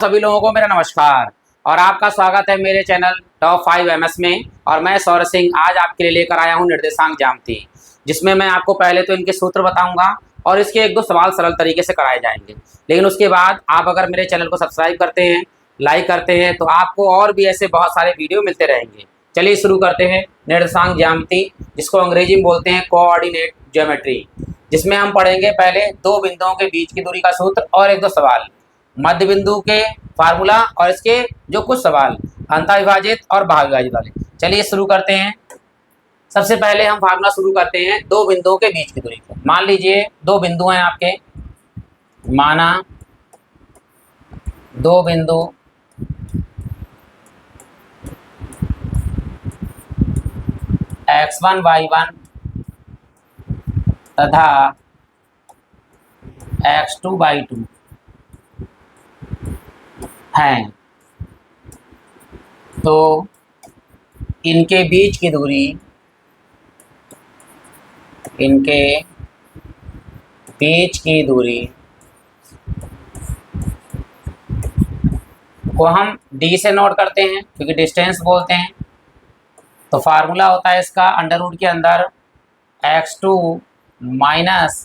सभी लोगों को मेरा नमस्कार और आपका स्वागत है मेरे चैनल टॉप 5 एमएस में। और मैं सौरभ सिंह आज आपके लिए लेकर आया हूं निर्देशांक ज्यामिति, जिसमें मैं आपको पहले तो इनके सूत्र बताऊंगा और इसके एक दो सवाल सरल तरीके से कराए जाएंगे। लेकिन उसके बाद आप अगर मेरे चैनल को सब्सक्राइब करते हैं, लाइक करते हैं, तो आपको और भी ऐसे बहुत सारे वीडियो मिलते रहेंगे। चलिए शुरू करते हैं निर्देशांक ज्यामिति, जिसको अंग्रेजी में बोलते हैं कोऑर्डिनेट ज्योमेट्री, जिसमें हम पढ़ेंगे पहले दो बिंदुओं के बीच की दूरी का सूत्र और एक दो सवाल, मध्य बिंदु के फार्मूला और इसके जो कुछ सवाल अंतःविभाजित और भागविभाजित वाले। चलिए शुरू करते हैं। सबसे पहले हम फार्मूला शुरू करते हैं दो बिंदुओं के बीच की दूरी को। मान लीजिए दो बिंदु हैं आपके, माना दो बिंदु x1 y1 तथा x2 y2 हैं, तो इनके बीच की दूरी को हम d से नोट करते हैं क्योंकि डिस्टेंस बोलते हैं। तो फार्मूला होता है इसका अंडर रूट के अंदर x2 माइनस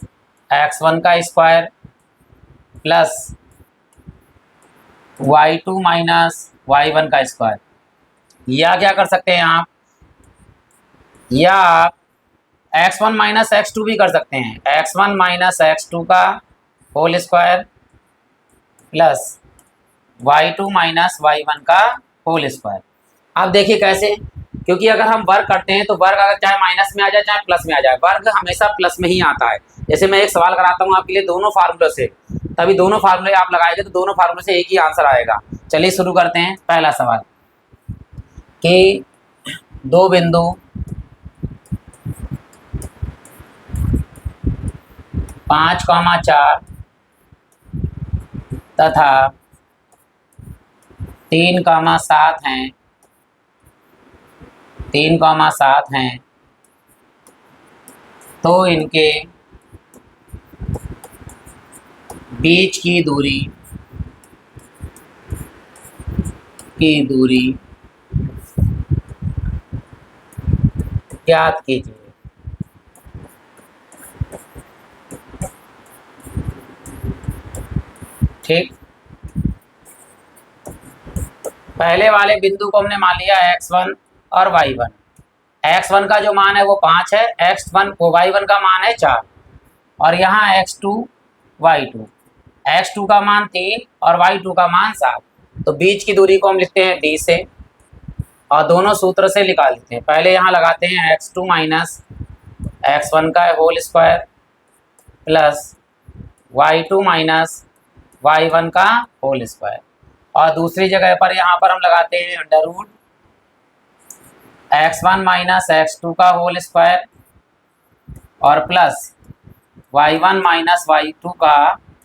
x1 का square plus y2 minus y1 का स्क्वायर। या क्या कर सकते हैं आप, या x1 माइनस x2 भी कर सकते हैं, x1 माइनस x2 का whole square plus y2 minus y1 का होल स्क्वायर। अब देखिए कैसे, क्योंकि अगर हम वर्ग करते हैं तो वर्ग अगर चाहे माइनस में आ जाए चाहे प्लस में आ जाए, वर्ग हमेशा प्लस में ही आता है। जैसे मैं एक सवाल कराता हूँ आपके लिए दोनों फार्मूले से, तभी दोनों फार्मूले आप लगाएंगे तो दोनों फार्मूले से एक ही आंसर आएगा। चलिए शुरू करते हैं। पहला सवाल कि दो बिंदु पाँच कॉमा चार तथा 3,7 हैं, 3,7 हैं, तो इनके बीच की दूरी ज्ञात कीजिए। ठीक, पहले वाले बिंदु को हमने मान लिया x1 और y1। x1 का जो मान है वो 5 है, y1 का मान है 4 और यहाँ x2 y2, x2 का मान 3 और y2 का मान 7। तो बीच की दूरी को हम लिखते हैं d से और दोनों सूत्र से निकाल लेते हैं। पहले यहाँ लगाते हैं x2 माइनस x1 का whole square plus y2 minus y1 का होल स्क्वायर, और दूसरी जगह पर यहाँ पर हम लगाते हैं under root x1 minus x2 का होल स्क्वायर और प्लस y1 माइनस y2 का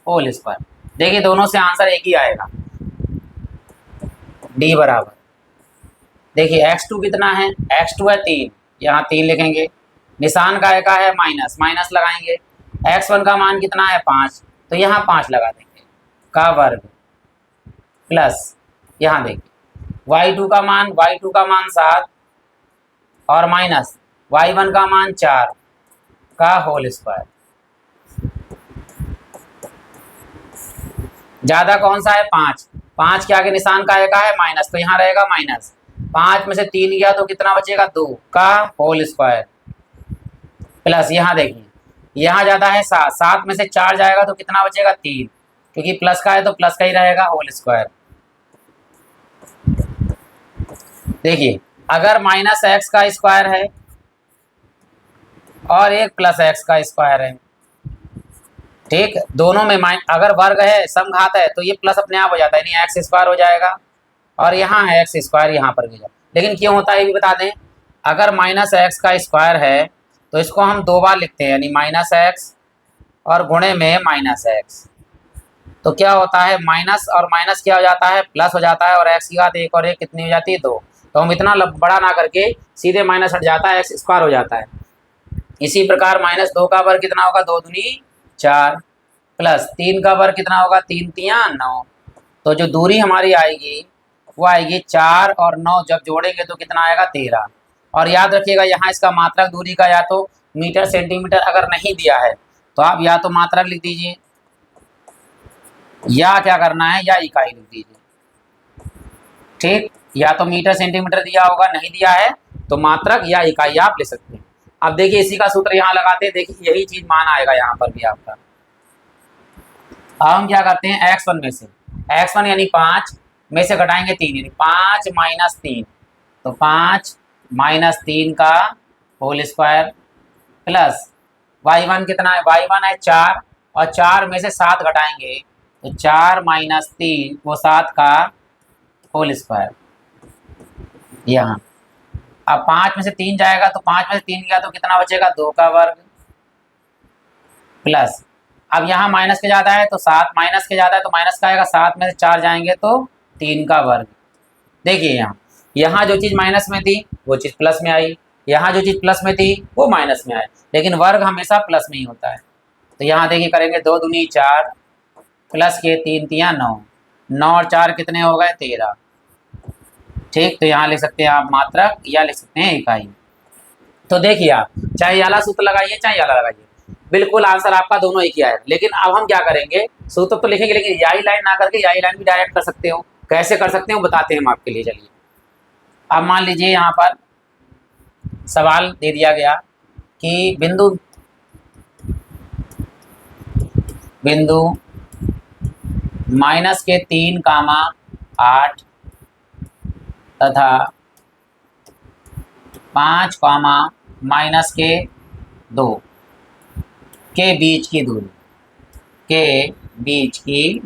होल स्क्वायर। देखिए दोनों से आंसर एक ही आएगा, d बराबर, देखिए x2 कितना है, x2 है 3, यहाँ 3 लिखेंगे, निशान का है माइनस, माइनस लगाएंगे। x1 का मान कितना है 5, तो यहाँ 5 लगा देंगे का वर्ग प्लस यहाँ देखिए y2 का मान 7 और माइनस y1 का मान 4 का होल स्क्वायर। ज़्यादा कौन सा है 5, 5 के आगे निशान का है माइनस, तो यहाँ रहेगा माइनस, 5 में से 3 गया तो कितना बचेगा 2 का होल स्क्वायर प्लस यहाँ देखिए यहाँ ज़्यादा है 7, 7 में से 4 जाएगा तो कितना बचेगा 3, क्योंकि प्लस का है तो प्लस का ही रहेगा होल स्क्वायर। देखिए अगर माइनस एक्स का स्क्वायर है और एक प्लस एक्स का स्क्वायर है, ठीक, दोनों में अगर वर्ग है समघात है तो ये प्लस अपने आप हो जाता है, यानी एक्स स्क्वायर हो जाएगा और यहाँ है एक्स स्क्वायर, यहाँ पर भी जाए। लेकिन क्यों होता है ये भी बता दें, अगर माइनस एक्स का स्क्वायर है तो इसको हम 2 बार लिखते हैं, यानी माइनस एक्स और गुणे में माइनस एक्स, तो क्या होता है माइनस और माइनस क्या हो जाता है प्लस हो जाता है, और एक्स की घात 1 और 1 कितनी हो जाती है 2। तो हम इतना बड़ा ना करके सीधे माइनस हट जाता है, एक्स स्क्वायर हो जाता है। इसी प्रकार -2 का वर्ग कितना होगा, 2 दूनी 4, प्लस 3 का वर्ग कितना होगा, 3 तियां 9, तो जो दूरी हमारी आएगी वो आएगी 4 और 9 जब जोड़ेंगे तो कितना आएगा 13। और याद रखिएगा यहाँ इसका मात्रक दूरी का या तो मीटर सेंटीमीटर अगर नहीं दिया है तो आप या तो मात्रक लिख दीजिए या क्या करना है या इकाई लिख दीजिए। ठीक, या तो मीटर सेंटीमीटर दिया होगा, नहीं दिया है तो मात्रक या इकाई आप ले सकते हैं। अब देखिए इसी का सूत्र यहाँ लगाते हैं, देखिए यही चीज मान आएगा यहाँ पर भी आपका। अब हम क्या करते हैं x1 में से x1 यानी 5 में से घटाएंगे 3 यानी 5 माइनस 3, तो 5 माइनस 3 का होल स्क्वायर प्लस y1 कितना है, y1 है 4 और 4 में से 7 घटाएंगे तो 4 माइनस 3 वो 7 का होल स्क्वायर। यहाँ अब 5 में से 3 जाएगा तो 5 में से 3 गया तो कितना बचेगा 2 का वर्ग प्लस, अब यहाँ माइनस के ज़्यादा है तो 7 माइनस के ज़्यादा है तो माइनस का आएगा, 7 में से 4 जाएंगे तो 3 का वर्ग। देखिए यहाँ जो चीज़ माइनस में थी वो चीज़ प्लस में आई, यहाँ जो चीज़ प्लस में थी वो माइनस में आई, लेकिन वर्ग हमेशा प्लस में ही होता है। तो यहाँ देखिए करेंगे 2 दूनी 4 प्लस के 3 तियाँ 9, 9 और 4 कितने हो गए 13। ठीक, तो यहाँ लिख सकते हैं आप मात्रक या लिख सकते हैं इकाई। तो देखिए आप चाहे ये वाला सूत्र लगाइए चाहे ये वाला लगाइए, बिल्कुल आंसर आपका दोनों एक ही आएगा। लेकिन अब हम क्या करेंगे, सूत्र तो लिखेंगे लेकिन यही लाइन ना करके यही लाइन भी डायरेक्ट कर सकते हो। कैसे कर सकते हो बताते हैं हम आपके लिए। चलिए अब मान लीजिए यहाँ पर सवाल दे दिया गया कि बिंदु माइनस के 3 कामा 8 तथा 5 कामा माइनस के 2 के बीच की दूरी बीच की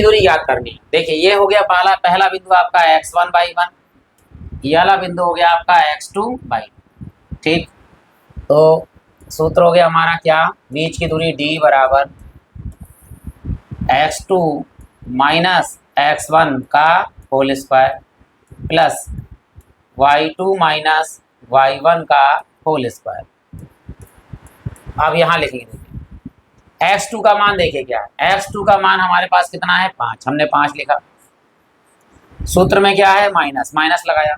दूरी याद करनी है। देखिए ये हो गया पहला बिंदु आपका x1/1, ये वाला बिंदु हो गया आपका x2/2। ठीक, तो सूत्र हो गया हमारा क्या, बीच की दूरी d बराबर x2 माइनस x1 का whole square plus y2 minus y1 का होल स्क्वायर। अब यहाँ लिखेंगे देखिए x2 का मान देखिए क्या है, x2 का मान हमारे पास कितना है 5, हमने 5 लिखा, सूत्र में क्या है माइनस, माइनस लगाया।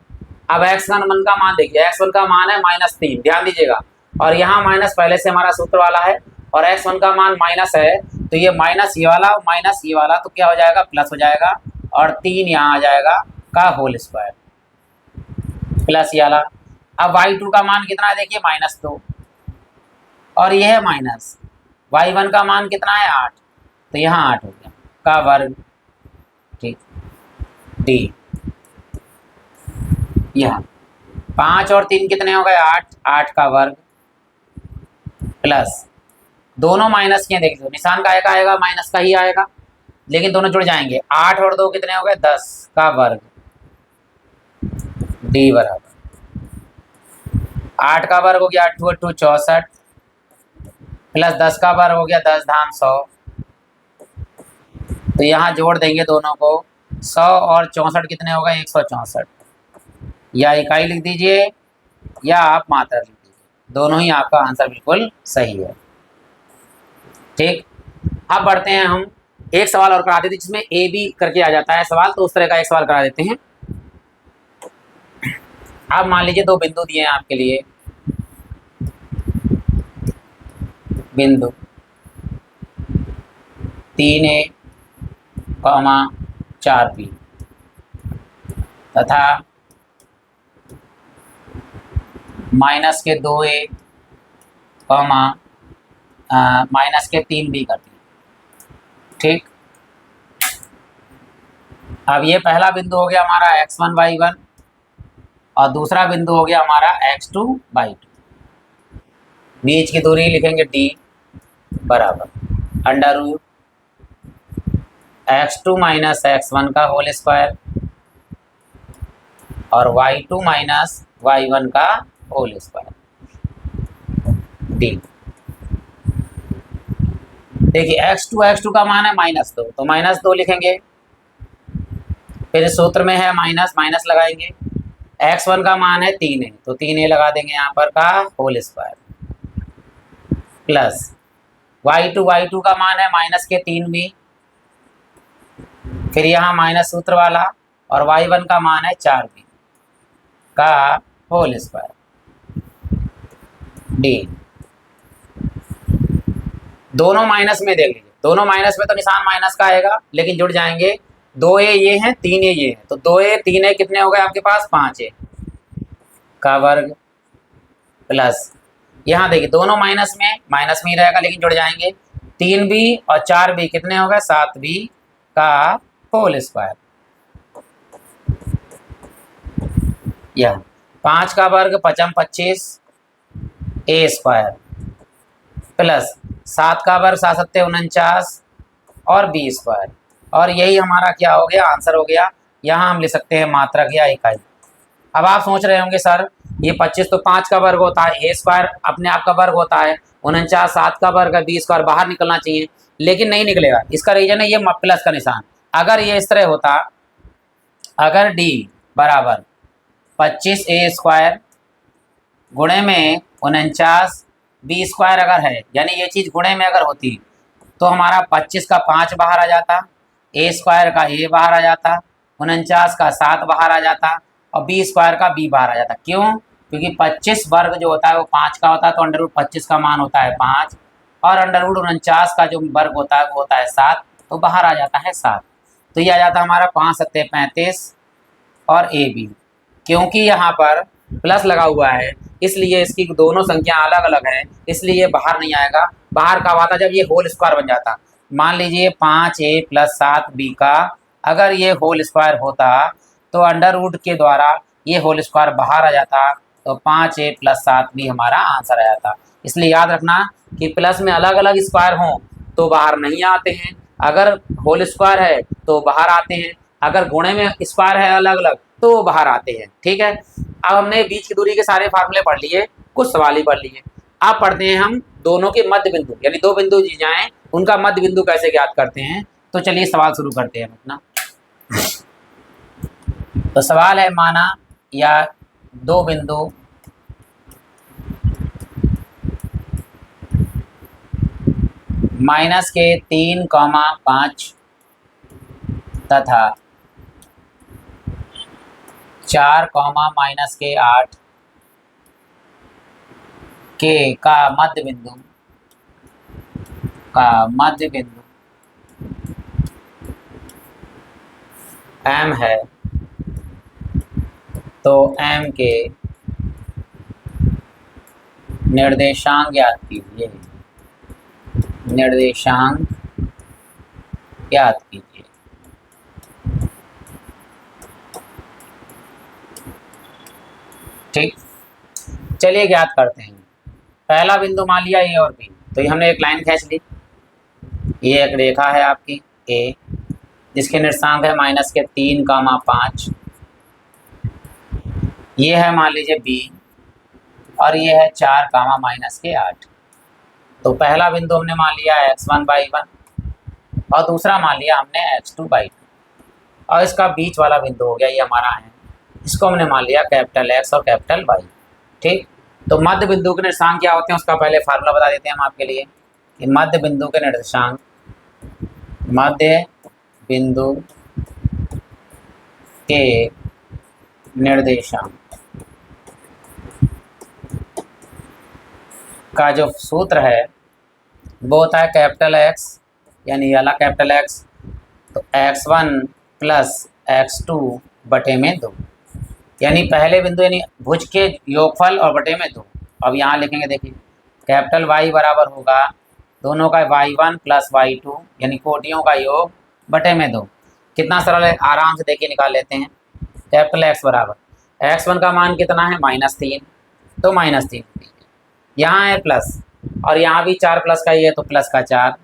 अब x1 का मान देखिए, x1 का मान है -3, ध्यान दीजिएगा, और यहाँ माइनस पहले से हमारा सूत्र वाला है और x1 का मान माइनस है तो ये माइनस ये वाला माइनस ये वाला तो क्या हो जाएगा प्लस हो जाएगा, और 3 यहाँ आ जाएगा का होल स्क्वायर प्लस ये वाला। अब y2 का मान कितना है देखिए -2 और ये है माइनस, y1 का मान कितना है 8 तो यहाँ 8 हो गया का वर्ग। ठीक, d यहाँ 5 और 3 कितने हो गए 8, 8 का वर्ग प्लस दोनों माइनस के देखिए निशान का आएगा माइनस का ही आएगा, लेकिन दोनों जुड़ जाएंगे, 8 और 2 कितने हो गए 10 का वर्ग d बराबर 8 का वर्ग हो गया 8 × 8 = 64 प्लस 10 का वर्ग हो गया 10 धाम 100, तो यहाँ जोड़ देंगे दोनों को, 100 और 64 कितने हो गए 164, या इकाई लिख दीजिए या आप मात्रा लिख दीजिए, दोनों ही आपका आंसर बिल्कुल सही है। ठीक, अब बढ़ते हैं हम एक सवाल और करा देते जिसमें ए बी करके आ जाता है सवाल, तो उस तरह का एक सवाल करा देते हैं। अब मान लीजिए 2 बिंदु दिए हैं आपके लिए, बिंदु 3A, 4B तथा माइनस के 2A, माइनस के 3B कर दिए। ठीक, अब ये पहला बिंदु हो गया हमारा x1/1 और दूसरा बिंदु हो गया हमारा x2/2। बीच की दूरी लिखेंगे d बराबर √x2 माइनस x1 का होल स्क्वायर और y2 माइनस y1 का होल स्क्वायर d। देखिए x2 का मान है -2 तो -2 लिखेंगे, फिर सूत्र में है माइनस, माइनस लगाएंगे, x1 का मान है 3A तो 3A लगा देंगे यहाँ पर का होल स्क्वायर प्लस y2 का मान है -3b, फिर यहाँ माइनस सूत्र वाला, और y1 का मान है 4b का होल स्क्वायर डी। दोनों माइनस में देख लीजिए, दोनों माइनस में तो निशान माइनस का आएगा, लेकिन जुड़ जाएंगे। 2a ये है, 3a ये है, तो 2a 3a कितने हो गए आपके पास, 5a का वर्ग प्लस, यहाँ देखिए दोनों माइनस में ही रहेगा, लेकिन जुड़ जाएंगे। 3b और 4b कितने हो गए, 7b का होल स्क्वायर। यह 5 का वर्ग 5 25 a स्क्वायर प्लस 7 का वर्ग 7 7 49 और b स्क्वायर, और यही हमारा क्या हो गया, आंसर हो गया। यहाँ हम लिख सकते हैं मात्रक या इकाई। अब आप सोच रहे होंगे सर ये 25 तो 5 का वर्ग होता है, a स्क्वायर अपने आप का वर्ग होता है, 49 7 का वर्ग है, b स्क्वायर बाहर निकलना चाहिए, लेकिन नहीं निकलेगा। इसका रीजन है ये प्लस का निशान। अगर ये इस तरह होता, अगर d बराबर 25a स्क्वायर गुणे में 49 b स्क्वायर अगर है, यानी ये चीज़ गुणे में अगर होती, तो हमारा 25 का 5 बाहर आ जाता, a स्क्वायर का a बाहर आ जाता, 49 का 7 बाहर आ जाता, और b स्क्वायर का b बाहर आ जाता। क्यों? क्योंकि 25 वर्ग जो होता है वो 5 का होता है, तो अंडर रूट 25 का मान होता है 5, और अंडर रूट 49 का जो वर्ग होता है वो होता है 7, तो बाहर आ जाता है 7। तो ये आ जाता है हमारा 5 7 35 और ए बी। क्योंकि यहाँ पर प्लस लगा हुआ है इसलिए इसकी दोनों संख्या अलग अलग है, इसलिए बाहर नहीं आएगा। बाहर कब आता, जब ये होल स्क्वायर बन जाता। मान लीजिए 5a + 7b का अगर ये होल स्क्वायर होता, तो अंडर रूट के द्वारा ये होल स्क्वायर बाहर आ जाता, तो 5a + 7b हमारा आंसर आ जाता। इसलिए याद रखना कि प्लस में अलग अलग स्क्वायर हों तो बाहर नहीं आते हैं, अगर होल स्क्वायर है तो बाहर आते हैं, अगर गुणे में स्क्वायर है अलग अलग तो बाहर आते हैं। ठीक है, अब हमने बीच की दूरी के सारे फार्मूले पढ़ लिए, कुछ सवाल ही पढ़ लिए। अब पढ़ते हैं हम दोनों के मध्य बिंदु, यानी दो बिंदु दी जाएं उनका मध्य बिंदु कैसे ज्ञात करते हैं। तो चलिए सवाल शुरू करते हैं अपना। तो सवाल है, माना या दो बिंदु -3,5 तथा 4,-8 के का मध्य बिंदु M है, तो M के निर्देशांक ज्ञात कीजिए। ठीक, चलिए ज्ञात करते हैं। पहला बिंदु मान लिया ए और बी, तो ये हमने एक लाइन खींच ली। ये एक रेखा है आपकी ए, जिसके निर्देशांक है -3,5। ये है मान लीजिए बी, और ये है 4,-8। तो पहला बिंदु हमने मान लिया x1/1 और दूसरा मान लिया हमने x2/2, और इसका बीच वाला बिंदु हो गया ये हमारा है, इसको हमने मान लिया कैपिटल X और कैपिटल Y। ठीक, तो मध्य बिंदु के निर्देशांक क्या होते हैं उसका पहले फार्मूला बता देते हैं हम आपके लिए कि मध्य बिंदु के निर्देशांक का जो सूत्र है वो होता है कैपिटल X, यानी वाला कैपिटल X, तो x1 + x2 बटे में 2, यानी पहले बिंदु यानी भुज के योगफल और बटे में 2। अब यहाँ लिखेंगे, देखिए कैपिटल Y बराबर होगा दोनों का y1 + y2 यानी कोटियों का योग बटे में 2। कितना सरल है, आराम से देखिए निकाल लेते हैं। कैपिटल X बराबर x1 का मान कितना है -3, तो -3, यहाँ है प्लस और यहाँ भी 4 प्लस का ही है तो प्लस का 4,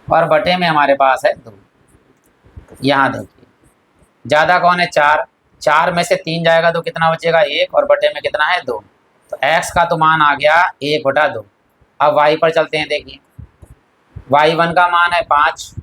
और बटे में हमारे पास है 2। यहाँ देखिए ज़्यादा कौन है, 4 में से 3 जाएगा तो कितना बचेगा 1, और बटे में कितना है 2, तो x का तो मान आ गया 1/2। अब y पर चलते हैं, देखिए y1 का मान है 5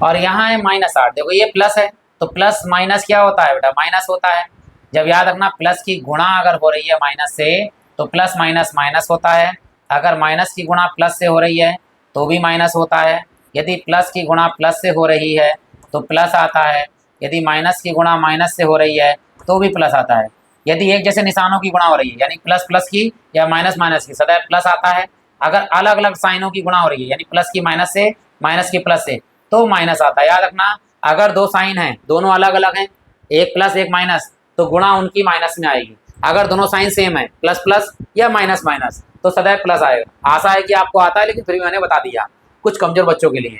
और यहाँ है -8। देखो ये प्लस है तो प्लस माइनस क्या होता है बेटा, माइनस होता है। जब याद रखना प्लस की गुणा अगर हो रही है माइनस से तो प्लस माइनस माइनस होता है, अगर माइनस की गुणा प्लस से हो रही है तो भी माइनस होता है, यदि प्लस की गुणा प्लस से हो रही है तो प्लस आता है, यदि माइनस की गुणा माइनस से हो रही है तो भी प्लस आता है। यदि एक जैसे निशानों की गुणा हो रही है यानी प्लस प्लस की या माइनस माइनस की, सदैव प्लस आता है। अगर अलग अलग साइनों की गुणा हो रही है यानी प्लस की माइनस से, माइनस की प्लस से, तो माइनस आता है। याद रखना, अगर दो साइन हैं दोनों अलग अलग हैं, एक प्लस एक माइनस, तो गुणा उनकी माइनस में आएगी। अगर दोनों साइन सेम है, प्लस प्लस या माइनस माइनस, तो सदैव प्लस आएगा। आशा है कि आपको आता है, लेकिन फिर भी मैंने बता दिया कुछ कमजोर बच्चों के लिए।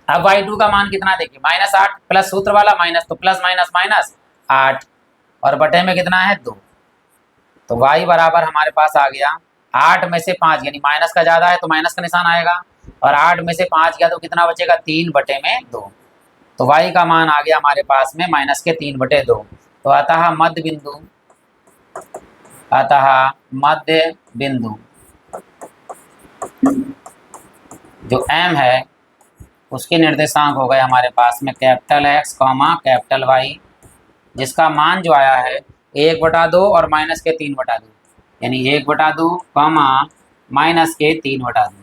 अब y2 का मान कितना देखिए, -8 प्लस सूत्र वाला माइनस, तो प्लस माइनस माइनस 8 और बटे में कितना है 2। तो y बराबर हमारे पास आ गया 8 में से 5, यानी माइनस का ज़्यादा है तो माइनस का निशान आएगा, और 8 में से 5 गया तो कितना बचेगा 3 बटे में 2। तो y का मान आ गया हमारे पास में माइनस के 3 बटे 2। तो अतः मध्य बिंदु, अतः मध्य बिंदु जो m है उसके निर्देशांक हो गए हमारे पास में capital X comma capital Y, जिसका मान जो आया है 1/2 और माइनस के 3/2, यानी 1/2 कॉमा माइनस के 3/2।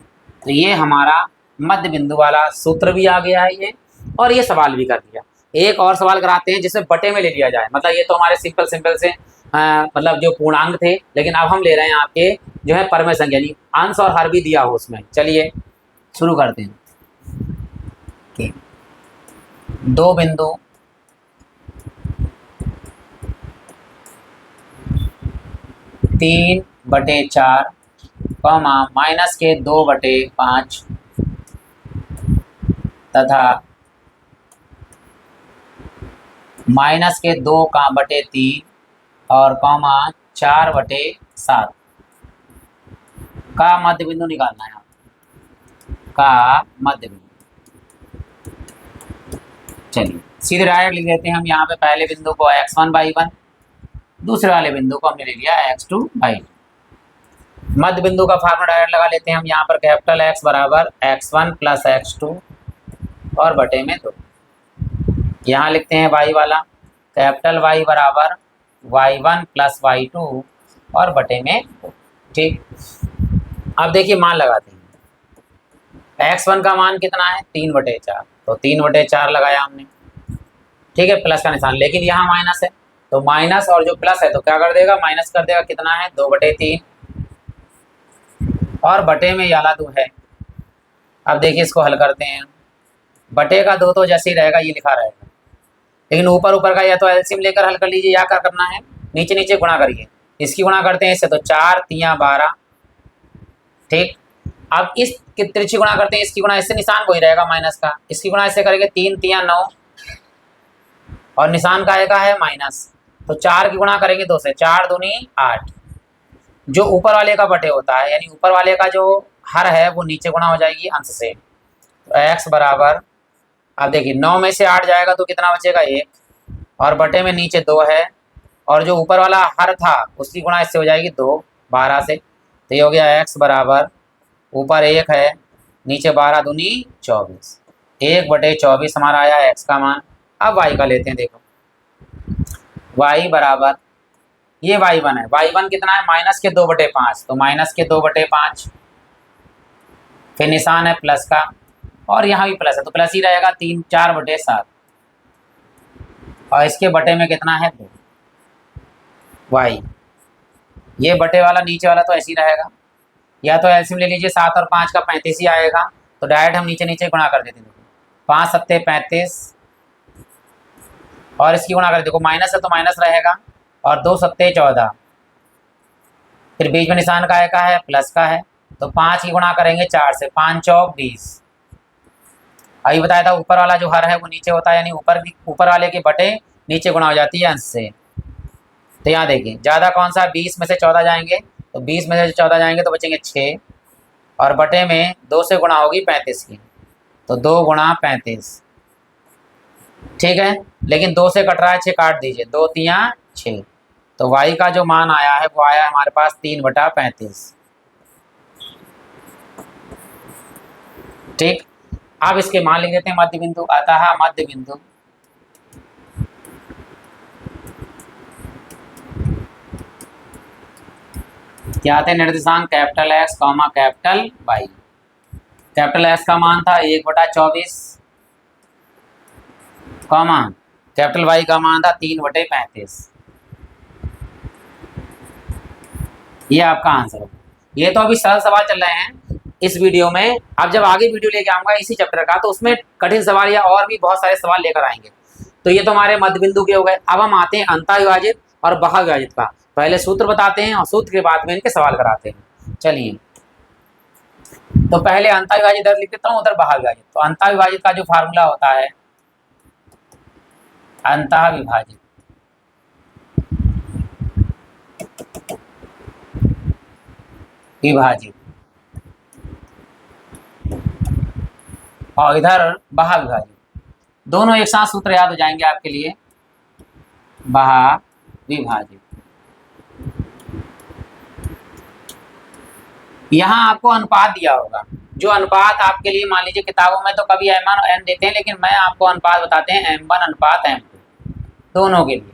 तो ये हमारा मध्य बिंदु वाला सूत्र भी आ गया है ये, और ये सवाल भी कर दिया। एक और सवाल कराते हैं जिसमें बटे में ले लिया जाए, मतलब ये तो हमारे सिंपल से मतलब जो पूर्णांक थे, लेकिन अब हम ले रहे हैं आपके जो है परमेय संख्या, यानी अंश और हर भी दिया हो उसमें। चलिए शुरू करते हैं। दो बिंदु 3/4 कॉमा माइनस के 2/5 तथा माइनस के 2/3 और कॉमा 4/7 का मध्य बिंदु निकालना है, का मध्य बिंदु। चलिए सीधे डायरेक्ट लिख देते हैं हम यहाँ पे, पहले बिंदु को x1/1, दूसरे वाले बिंदु को हमने ले लिया x2/2। मध्य बिंदु का फार्मूला डायरेक्ट लगा लेते हैं हम यहाँ पर, कैपिटल X बराबर x1 प्लस x2 और बटे में 2। यहाँ लिखते हैं y वाला, कैपिटल Y बराबर y1 प्लस y2 और बटे में 2। ठीक, अब देखिए मान लगाते हैं। x1 का मान कितना है 3/4, तो 3/4 लगाया हमने, ठीक है, प्लस का निशान, लेकिन यहाँ माइनस है तो माइनस और जो प्लस है तो क्या कर देगा, माइनस कर देगा। कितना है 2/3 और बटे में वाला 2 है। अब देखिए इसको हल करते हैं, बटे का 2 तो जैसे ही रहेगा ये लिखा रहेगा, लेकिन ऊपर ऊपर का या तो एलसीएम लेकर हल कर लीजिए, या क्या करना है नीचे नीचे गुणा करिए। इसकी गुणा करते हैं इससे, तो 4 3 12। ठीक, अब इस तिरछी गुणा करते हैं, इसकी गुणा इससे, निशान वही रहेगा माइनस का, इसकी गुणा इससे करेंगे 3 3 9 और निशान का आएगा है माइनस। तो 4 की गुणा करेंगे 2 से, 4 दूनी 8। जो ऊपर वाले का बटे होता है, यानी ऊपर वाले का जो हर है वो नीचे गुणा हो जाएगी अंश से। तो x बराबर, अब देखिए 9 में से 8 जाएगा तो कितना बचेगा 1, और बटे में नीचे 2 है, और जो ऊपर वाला हर था उसकी गुणा इससे हो जाएगी 2 12 से। तो ये हो गया x बराबर, ऊपर 1 है नीचे 12 दूनी 24, 1/24 हमारा आया x का मान। अब y का लेते हैं, देखो y बराबर, ये y1 है, y1 कितना है माइनस के 2/5, तो माइनस के 2/5, फिर निशान है प्लस का, और यहाँ भी प्लस है तो प्लस ही रहेगा, 3 4/7, और इसके बटे में कितना है 2 y। ये बटे वाला नीचे वाला तो ऐसे ही रहेगा, या तो एलसीएम ले लीजिए, 7 और 5 का 35 ही आएगा, तो डायरेक्ट हम नीचे नीचे गुणा कर देते हैं। 5 7 35 और इसकी गुणा कर, देखो माइनस है तो माइनस रहेगा, और 2 7 14, फिर बीच में निशान का है प्लस का है, तो 5 की गुणा करेंगे 4 से, 5 चौक 20। अभी बताया था ऊपर वाला जो हर है वो नीचे होता है, यानी ऊपर वाले के बटे नीचे गुणा हो जाती है अंश से। तो यहाँ देखिए ज़्यादा कौन सा, 20 में से 14 जाएंगे, तो 20 में से 14 जाएंगे तो बचेंगे 6, और बटे में 2 से गुणा होगी 35 की, तो 2 गुणा 35। ठीक है, लेकिन 2 से कट रहा है, 6 काट दीजिए, 2 3 6। तो y का जो मान आया है वो आया हमारे पास 3/35। ठीक, अब इसके मान लिख देते हैं मध्य बिंदु, अतः मध्य बिंदु क्या थे निर्देशांक? Capital X comma capital Y. Capital X का मान था 1/24 कॉमा कैपिटल वाई का मान था 3/35। ये आपका आंसर होगा। ये तो अभी सरल सवाल चल रहे हैं इस वीडियो में। अब जब आगे वीडियो लेके आऊंगा इसी चैप्टर का तो उसमें कठिन सवाल या और भी बहुत सारे सवाल लेकर आएंगे। तो ये तो हमारे मध्य बिंदु के हो गए। अब हम आते हैं अंतःविभाजित और बहाविभाजित का। पहले सूत्र बताते हैं और सूत्र के बाद में इनके सवाल कराते हैं। चलिए, तो पहले अंतःविभाजित इधर लिख देता हूँ, उधर बहाविभाजित। तो अंतःविभाजित का जो फार्मूला होता है, अंतःविभाजित विभाजित और इधर बहाविभाजित, दोनों एक साथ सूत्र याद हो जाएंगे आपके लिए। बहाविभाजित, यहाँ आपको अनुपात दिया होगा। जो अनुपात आपके लिए मान लीजिए किताबों में तो कभी m1 और m देते हैं, लेकिन मैं आपको अनुपात बताते हैं m1 अनुपात m2 दोनों के लिए।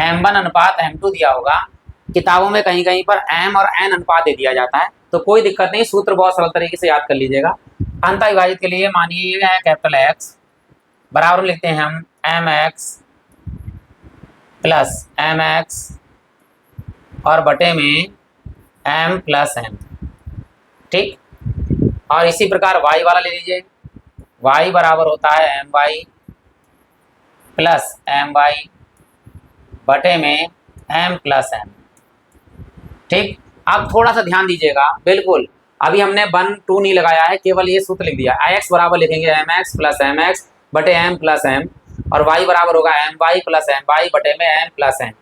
m1 अनुपात m2 दिया होगा किताबों में, कहीं कहीं पर m और n अनुपात दे दिया जाता है, तो कोई दिक्कत नहीं, सूत्र बहुत सरल तरीके से याद कर लीजिएगा। अंतःविभाजित के लिए मानिए कैपिटल एक्स बराबर लिखते हैं हम mx प्लस mx और बटे में m प्लस m, ठीक। और इसी प्रकार y वाला ले लीजिए, y बराबर होता है my प्लस my बटे में m प्लस m, ठीक। अब थोड़ा सा ध्यान दीजिएगा, बिल्कुल अभी हमने 1 2 नहीं लगाया है, केवल ये सूत्र लिख दिया। x बराबर लिखेंगे mx प्लस mx बटे m प्लस m और y बराबर होगा my प्लस my बटे में m प्लस m।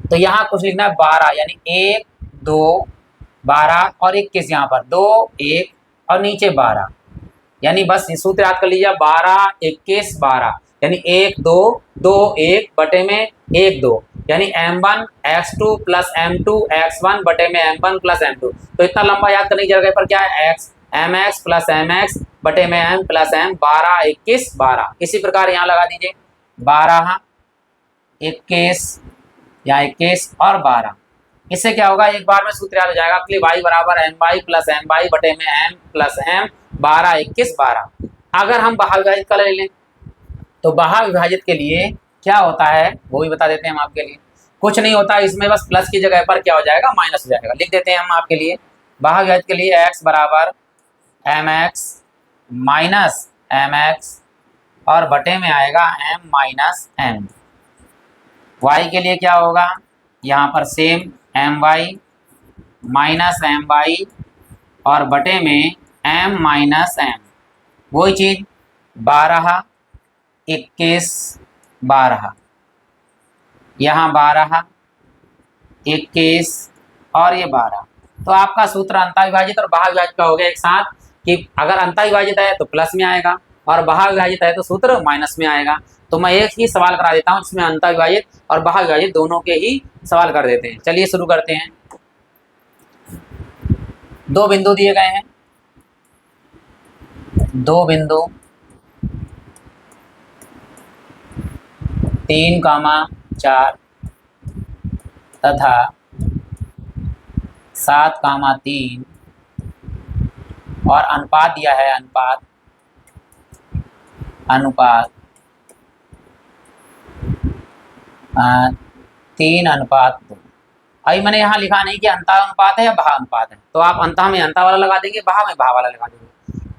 तो यहाँ कुछ लिखना है 12, यानी 1 2 12 और 21, यहाँ पर 2 1 और नीचे 12, यानी बस ये सूत्र याद कर लीजिए 12 21 12, यानी 1 2 2 1 बटे में 1 2, यानी m1 x2 plus m2 x1 बटे में m1 प्लस m2। तो इतना लंबा याद करने की जगह पर क्या है, x mx प्लस mx बटे में m प्लस m, 12 21 12। इसी प्रकार यहाँ लगा दीजिए 12 21 या 21 और 12। इससे क्या होगा, एक बार में सूत्र याद हो जाएगा आपके लिए, y बराबर my प्लस my बटे में m प्लस m, 12 21 12। अगर हम बहाविभाजित का ले लें तो बहाविभाजित के लिए क्या होता है वो भी बता देते हैं हम आपके लिए। कुछ नहीं होता, इसमें बस प्लस की जगह पर क्या हो जाएगा, माइनस हो जाएगा। लिख देते हैं हम आपके लिए बहाविभाजित के लिए x बराबर mx माइनस mx और बटे में आएगा m माइनस m। y के लिए क्या होगा, यहाँ पर सेम my माइनस my और बटे में m माइनस m। वही चीज 12 21 12, यहाँ 12 21 और ये 12। तो आपका सूत्र अंतःविभाजित और बहाविभाजित का हो गया एक साथ, कि अगर अंतःविभाजित है तो प्लस में आएगा और बहाविभाजित है तो सूत्र माइनस में आएगा। तो मैं एक ही सवाल करा देता हूँ जिसमें अंतःविभाजित और बहाविभाजित दोनों के ही सवाल कर देते हैं। चलिए शुरू करते हैं। 2 बिंदु दिए गए हैं, 2 बिंदु 3,4 तथा 7,3 और अनुपात दिया है, अनुपात 3:2। अभी मैंने यहाँ लिखा नहीं कि अंतः अनुपात है या बहा अनुपात है, तो आप अंतः में अंतः वाला लगा देंगे, बहा में बहा वाला लगा देंगे।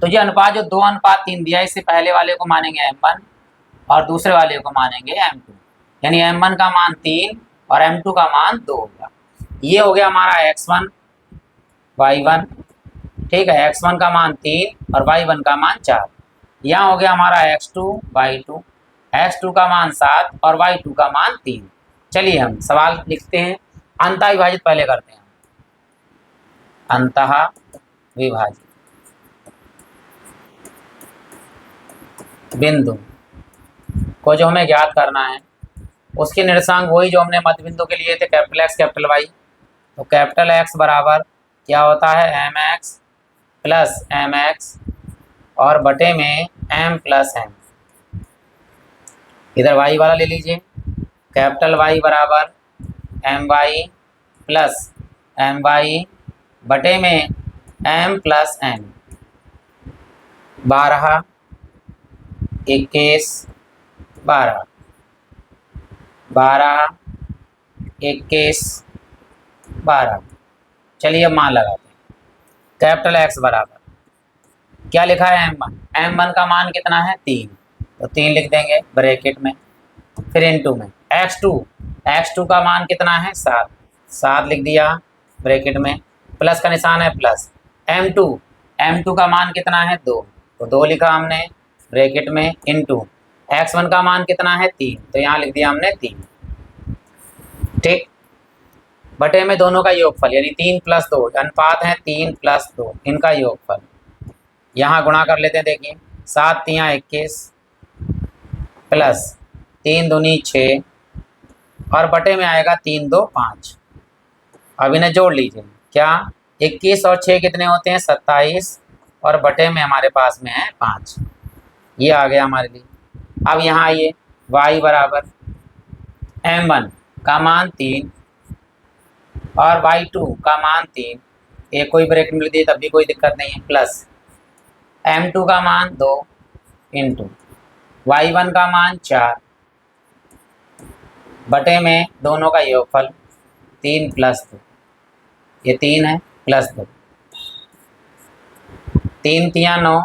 तो ये अनुपात जो 2:3 दिया है, इससे पहले वाले को मानेंगे m1 और दूसरे वाले को मानेंगे m2, यानी m1 का मान 3 और m2 का मान 2 होगा। ये हो गया हमारा x1 y1, ठीक है, x1 का मान 3 और y1 का मान 4। यहाँ हो गया हमारा x2 y2, x2 का मान 7 और y2 का मान 3। चलिए हम सवाल लिखते हैं। अंतःविभाजित पहले करते हैं, अंतःविभाजित बिंदु को जो हमें ज्ञात करना है उसके निर्देशांक वही जो हमने मध्य बिंदु के लिए थे, कैपिटल एक्स कैपिटल वाई। तो कैपिटल एक्स बराबर क्या होता है, mx प्लस mx और बटे में m प्लस m। इधर y वाला ले लीजिए, कैपिटल Y बराबर my प्लस एम वाई बटे में एम प्लस एन। 12, 21, 12, 12, 21, 12। चलिए अब मान लगाते हैं। कैपिटल एक्स बराबर क्या लिखा है m1। m1 का मान कितना है 3, तो 3 लिख देंगे ब्रैकेट में, फिर इनटू में x2 का मान कितना है 7, 7 लिख दिया ब्रैकेट में, प्लस का निशान है प्लस। m2 का मान कितना है 2, तो 2 लिखा हमने ब्रैकेट में, इनटू x1 का मान कितना है 3, तो यहाँ लिख दिया हमने 3। ठीक, बटे में दोनों का योगफल यानी 3 + 2 अनुपात है 3 + 2, इनका योगफल यहाँ गुणा कर लेते हैं। देखिए 7 × 21 प्लस 3 दूनी 6 और बटे में आएगा 3 2 5। अब इन्हें जोड़ लीजिए, क्या 21 और 6 कितने होते हैं 27 और बटे में हमारे पास में है 5। ये आ गया हमारे लिए। अब यहाँ आइए y बराबर m1 का मान 3 और y2 का मान 3, एक कोई ब्रेक मिल दी तब भी कोई दिक्कत नहीं है, प्लस m2 का मान 2 इंटू y1 का मान 4 बटे में दोनों का योगफल 3 + 2, ये 3 है प्लस 2, 3 × 9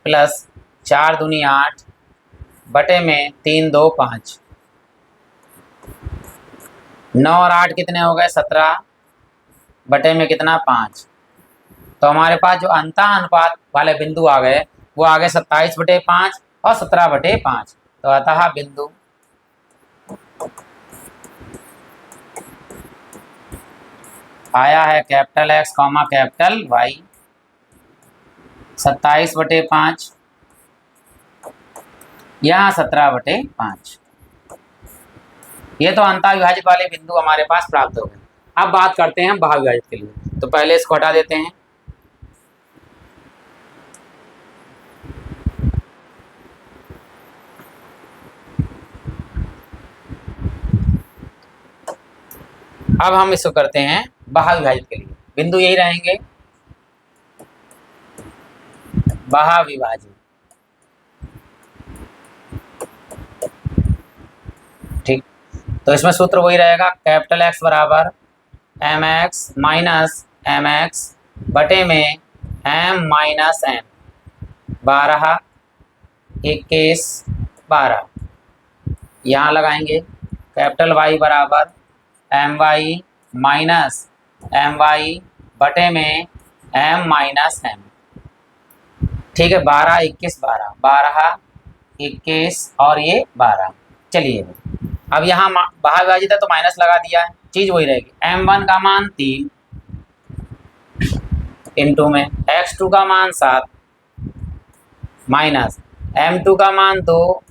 प्लस 4 दूनी 8 बटे में 3 2 5। 9 और 8 कितने हो गए 17 बटे में कितना 5। तो हमारे पास जो अंता अनुपात वाले बिंदु आ गए वो आ गए 27/5 और 17/5। तो अतः बिंदु आया है कैपिटल X, कैपिटल Y। 27/5 यहाँ 17/5। ये तो अंतःविभाजित वाले बिंदु हमारे पास प्राप्त हो गए। अब बात करते हैं बहुविभाजित के लिए, तो पहले इसको हटा देते हैं। अब हम इसको करते हैं बहुविभाजित के लिए, बिंदु यही रहेंगे बहुविभाजित। ठीक, तो इसमें सूत्र वही रहेगा, कैपिटल X बराबर mx माइनस mx बटे में m माइनस n। 12, 21, 12 यहाँ लगाएंगे। कैपिटल Y बराबर my माइनस my बटे में m माइनस m। ठीक है, 12, 21, 12, 12, 21 और ये 12। चलिए अब यहाँ बहुविभाजित है तो माइनस लगा दिया है, चीज़ वही रहेगी। m1 का मान 3 इंटू में x2 का मान 7 माइनस m2 का मान 2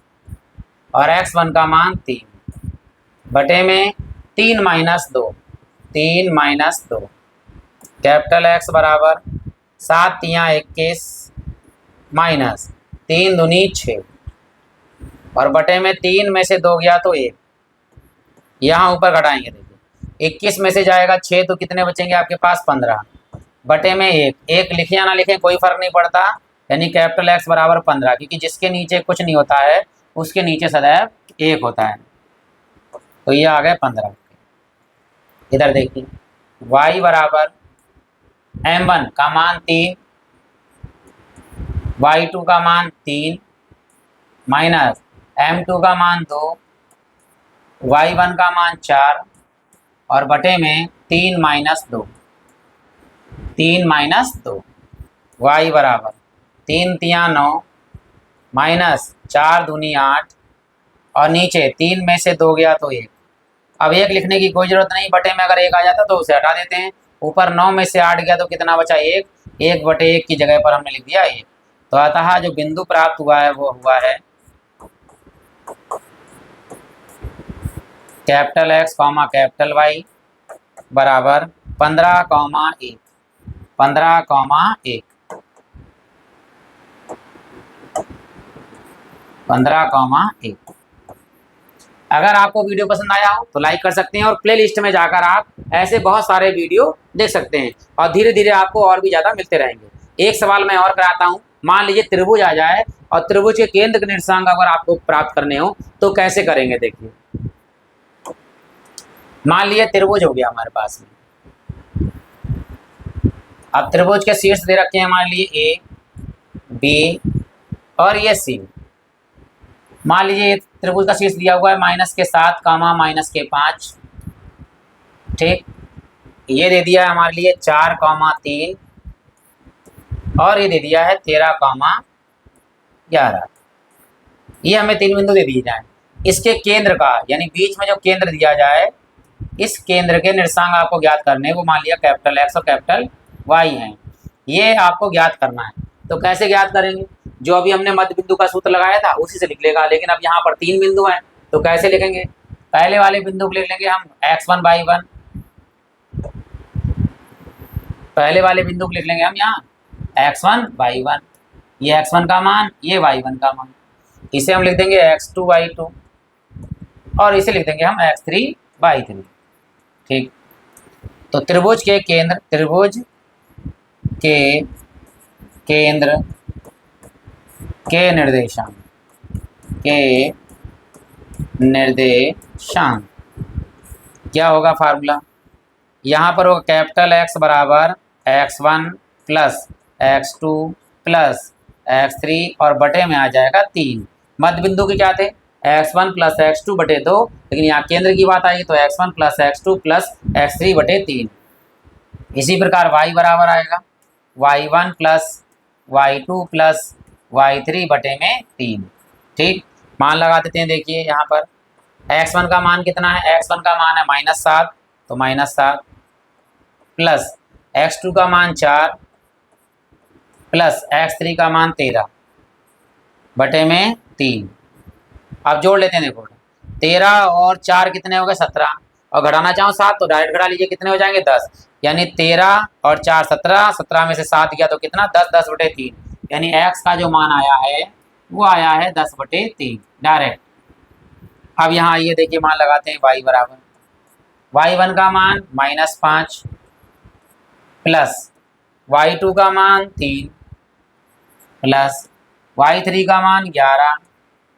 और x1 का मान 3 बटे में 3 - 2, 3 - 2। कैपिटल X बराबर 7 × 21 माइनस 3 दूनी 6 और बटे में 3 में से 2 गया तो 1, यहाँ ऊपर घटाएंगे। देखिए 21 में से जाएगा 6 तो कितने बचेंगे आपके पास 15 बटे में 1 लिखें या ना लिखें कोई फर्क नहीं पड़ता, यानी कैपिटल X बराबर 15, क्योंकि जिसके नीचे कुछ नहीं होता है उसके नीचे सदैव 1 होता है। तो ये आ गए 15। इधर देखिए y बराबर m1 का मान 3, y2 का मान 3 माइनस m2 का मान 2, y1 का मान 4 और बटे में 3 - 2, 3 - 2। y बराबर 3 × 9 माइनस 4 दूनी 8 और नीचे 3 में से 2 गया तो 1। अब 1 लिखने की कोई ज़रूरत नहीं, बटे में अगर 1 आ जाता तो उसे हटा देते हैं। ऊपर 9 में से 8 गया तो कितना बचा 1, 1/1 की जगह पर हमने लिख दिया 1। तो अतः जो बिंदु प्राप्त हुआ है वो हुआ है कैपिटल X, कैपिटल Y बराबर 15,1, 15,1, 15,1। अगर आपको वीडियो पसंद आया हो तो लाइक कर सकते हैं और प्ले लिस्ट में जाकर आप ऐसे बहुत सारे वीडियो देख सकते हैं और धीरे धीरे आपको और भी ज़्यादा मिलते रहेंगे। एक सवाल मैं और कराता हूँ। मान लीजिए त्रिभुज आ जाए और त्रिभुज के केंद्र के निर्देशांक अगर आपको प्राप्त करने हो तो कैसे करेंगे, देखिए। मान लीजिए त्रिभुज हो गया हमारे पास में। अब त्रिभुज के शीर्ष दे रखे हैं, मान लीजिए ए, बी और ये सी। मान लीजिए त्रिभुज का शीर्ष दिया हुआ है -7, -5, ठीक। ये दे दिया है हमारे लिए 4, 3 और ये दे दिया है 13, 11। ये हमें 3 बिंदु दे दिए जाए। इसके केंद्र का यानी बीच में जो केंद्र दिया जाए, इस केंद्र के निर्देशांक आपको ज्ञात करने, वो मान लिया कैपिटल X और कैपिटल Y हैं। ये आपको ज्ञात करना है। तो कैसे ज्ञात करेंगे? जो अभी हमने मध्य बिंदु का सूत्र लगाया था उसी से लिख लेगा, लेकिन अब यहाँ पर 3 बिंदु हैं तो कैसे लिखेंगे? पहले वाले बिंदु को लिख लेंगे हम x1 y1। पहले वाले बिंदु को लिख लेंगे हम यहाँ x1 y1, ये x1 का मान, ये y1 का मान। इसे हम लिख देंगे x2 y2 और इसे लिख देंगे हम x3 y3, ठीक। तो त्रिभुज के केंद्र के निर्देशांक क्या होगा फार्मूला? यहाँ पर होगा कैपिटल X बराबर x1 plus x2 plus x3 और बटे में आ जाएगा 3। मध्य बिंदु के क्या थे? x1 प्लस x2 बटे 2, लेकिन यहाँ केंद्र की बात आई तो x1 plus x2 plus x3 बटे 3। इसी प्रकार y बराबर आएगा y1 plus y2 plus y3 बटे में 3, ठीक। मान लगा देते हैं। देखिए यहाँ पर x1 का मान कितना है? x1 का मान है -7, तो -7 प्लस x2 का मान 4 प्लस x3 का मान 13 बटे में 3। अब जोड़ लेते हैं। देखो 13 और 4 कितने हो गए? 17, और घटाना चाहो 7 तो डायरेक्ट घटा लीजिए, कितने हो जाएंगे? 10। यानी 13 और 4 17, 17 में से 7 गया तो कितना? 10, 10 बटे 3। यानी x का जो मान आया है वो आया है 10 बटे 3 डायरेक्ट। अब यहाँ ये देखिए मान लगाते हैं y बराबर y1 का मान -5 प्लस y2 का मान 3 प्लस y3 का मान 11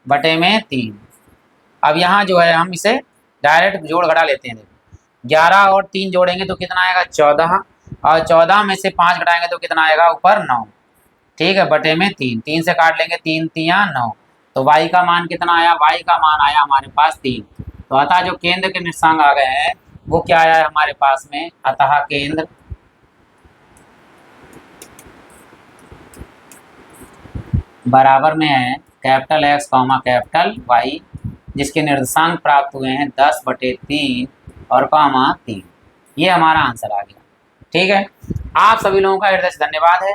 बटे में 3। अब यहाँ जो है हम इसे डायरेक्ट जोड़ घटा लेते हैं। 11 और 3 जोड़ेंगे तो कितना आएगा? 14, और 14 में से 5 घटाएंगे तो कितना आएगा? ऊपर 9, ठीक है, बटे में 3। 3 से काट लेंगे, 3 3 9। तो y का मान कितना आया? y का मान आया हमारे पास 3। तो अतः जो केंद्र के निर्देशांक आ गए हैं वो क्या आया है हमारे पास में? अतः केंद्र बराबर में है कैपिटल X, कैपिटल Y, जिसके निर्देशांक प्राप्त हुए हैं 10 बटे 3 और 3। ये हमारा आंसर आ गया, ठीक है। आप सभी लोगों का हृदय से धन्यवाद है।